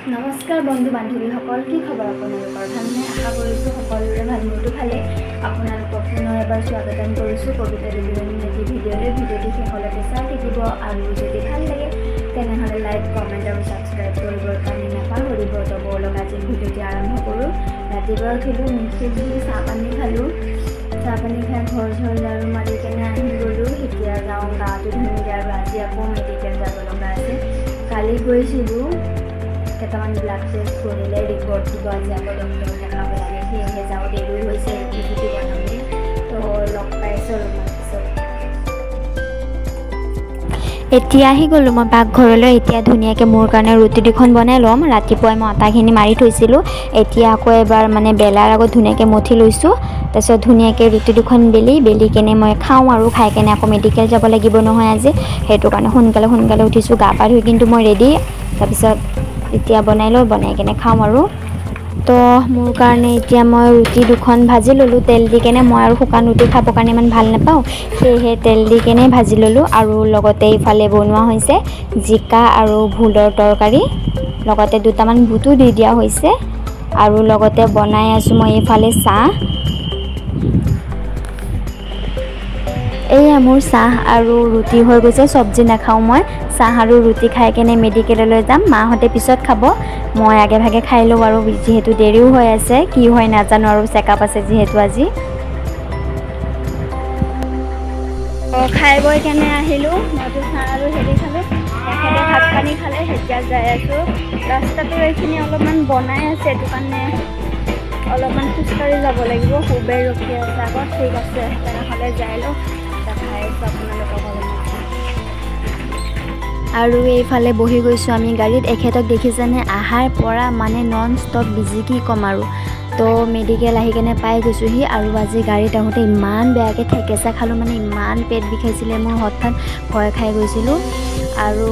নমস্কাৰ বন্ধু বান্ধৱীসকল, কি খবৰ আপোনালোকৰ? ভালনে? আশা কৰিছোঁ সকলোৰে ভাল। মোৰতো ভালেই। আপোনালোকক পুনৰ এবাৰ স্বাগতম কৰিছোঁ কবিতা লিভিং এটি ভিডিঅ'লৈ। ভিডিঅ'টি শেষলৈকে চাই থাকিব আৰু যদি ভাল লাগে তেনেহ'লে লাইক, কমেণ্ট আৰু ছাবস্ক্ৰাইব কৰিবৰ কাৰণে নাপাহৰিব। তো ব'লক আজি ভিডিঅ'টি আৰম্ভ কৰোঁ। ৰাতিপুৱা উঠিলোঁ, মুখি ধুই চাহপানী খালোঁ। চাহপানী খাই ঘৰ ঝাৰু মাৰি কেনে আহি গ'লোঁ। এতিয়া যাওঁ গাটো ধুমগৈ আৰু আজি আকৌ মেডিকেল যাব লগা আছে। কালি গৈছিলোঁ, কেইটামান ব্লাড টেষ্ট কৰিলে, ৰিপৰ্ট দিব। আজি আকৌ ডক্টৰক দেখাব লাগে, সেয়েহে যাওঁ। দেৰি হৈছে, ৰুটি বনাবলৈ। তো লগ পাইছোঁ অলপমান পিছত। এতিয়া আহি গ'লোঁ মই পাকঘৰলৈ। এতিয়া ধুনীয়াকৈ মোৰ কাৰণে ৰুটি দুখন বনাই ল'ম। ৰাতিপুৱাই মই আটাখিনি মাৰি থৈছিলোঁ। এতিয়া আকৌ এবাৰ বেলাৰ আগত ধুনীয়াকৈ মঠি লৈছোঁ। তাৰপিছত ধুনীয়াকৈ ৰুটি দুখন বেলি কেনে মই খাওঁ আৰু খাই কেনে আকৌ মেডিকেল যাব লাগিব নহয় আজি। সেইটো কাৰণে সোনকালে উঠিছোঁ। গা পা ধুই কিন্তু মই ৰেডি। তাৰপিছত এতিয়া বনাই কেনে খাওঁ আৰু। তো মোৰ কাৰণে এতিয়া মই ৰুটি দুখন ভাজি ল'লোঁ তেল দি কেনে। মই আৰু শুকান ৰুটি খাবৰ কাৰণে ইমান ভাল নাপাওঁ, সেয়েহে তেল দি কেনে ভাজি ল'লোঁ। আৰু লগতে ইফালে বনোৱা হৈছে জিকা আৰু ভোলৰ তৰকাৰী, লগতে দুটামান বুটো দি দিয়া হৈছে। আৰু লগতে বনাই আছোঁ মই এইফালে চাহ। এয়া মোৰ চাহ আৰু ৰুটি হৈ গৈছে। চব্জি নাখাওঁ মই। চাহ আৰু ৰুটি খাই কেনে মেডিকেললৈ যাম। মাহঁতে পিছত খাব, মই আগে ভাগে খাই লওঁ আৰু, যিহেতু দেৰিও হৈ আছে। কি হয় নাজানো আৰু, চেকআপ আছে যিহেতু আজি। খাই বৈ কেনে আহিলোঁ। মইতো চাহ আৰু খালোঁ, এখেতে ভাত পানী খালে। এতিয়া যাই আছোঁ। ৰাস্তাটো এইখিনি অলপমান বনাই আছে, সেইটো কাৰণে অলপমান খোজকাঢ়ি যাব লাগিব। খুবেই ৰখি আছে আগত। ঠিক আছে, তেনেহ'লে যাই লওঁ। দেখাই আছোঁ আপোনালোকক অলপমান। আৰু এইফালে বহি গৈছোঁ আমি গাড়ীত। এখেতক দেখিছেনে? আহাৰ পৰা নন ষ্টপ বিজি, কি ক'ম আৰু। তো মেডিকেল আহি কেনে পাই গৈছোঁহি। আৰু আজি গাড়ীত আহোঁতে ইমান বেয়াকৈ ঠেকেচা খালোঁ, ইমান পেট বিষাইছিলে মোৰ, হঠাৎ ভয় খাই গৈছিলোঁ। আৰু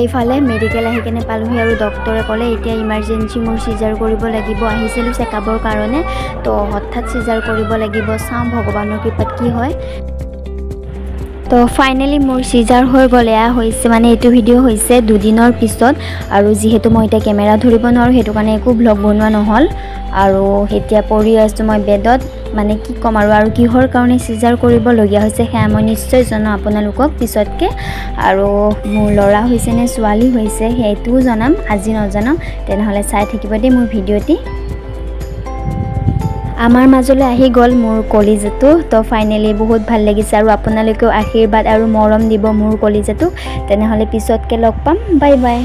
এইফালে মেডিকেল আহি কেনে পালোঁহি আৰু ডক্টৰে ক'লে এতিয়া ইমাৰ্জেঞ্চি মোৰ চিজাৰ কৰিব লাগিব। আহিছিলোঁ চেকআপৰ কাৰণে, তো হঠাৎ চিজাৰ কৰিব লাগিব। চাওঁ ভগৱানৰ কৃপাত কি হয়। তো ফাইনেলি মোৰ চিজাৰ হৈ গ'ল। এয়া হৈছে এইটো ভিডিঅ' হৈছে 2 দিনৰ পিছত। আৰু যিহেতু মই এতিয়া কেমেৰা ধৰিব নোৱাৰোঁ, সেইটো কাৰণে একো ভ্লগ বনোৱা নহ'ল। আৰু এতিয়া পৰি আছোঁ মই বেডত। কি ক'ম আৰু কিহৰ কাৰণে চিজাৰ কৰিবলগীয়া হৈছে সেয়া মই নিশ্চয় জনাম আপোনালোকক পিছতকৈ। আৰু মোৰ ল'ৰা হৈছে নে ছোৱালী হৈছে সেইটোও জনাম, আজি নজনাম। তেনেহ'লে চাই থাকিব দেই মোৰ ভিডিঅ'টি। আমাৰ মাজলৈ আহি গ'ল মোৰ কলিজাটো। তো ফাইনেলি বহুত ভাল লাগিছে। আৰু আপোনালোকেও আশীৰ্বাদ আৰু মৰম দিব মোৰ কলিজাটোক। তেনেহ'লে পিছতকৈ লগ পাম। Bye bye.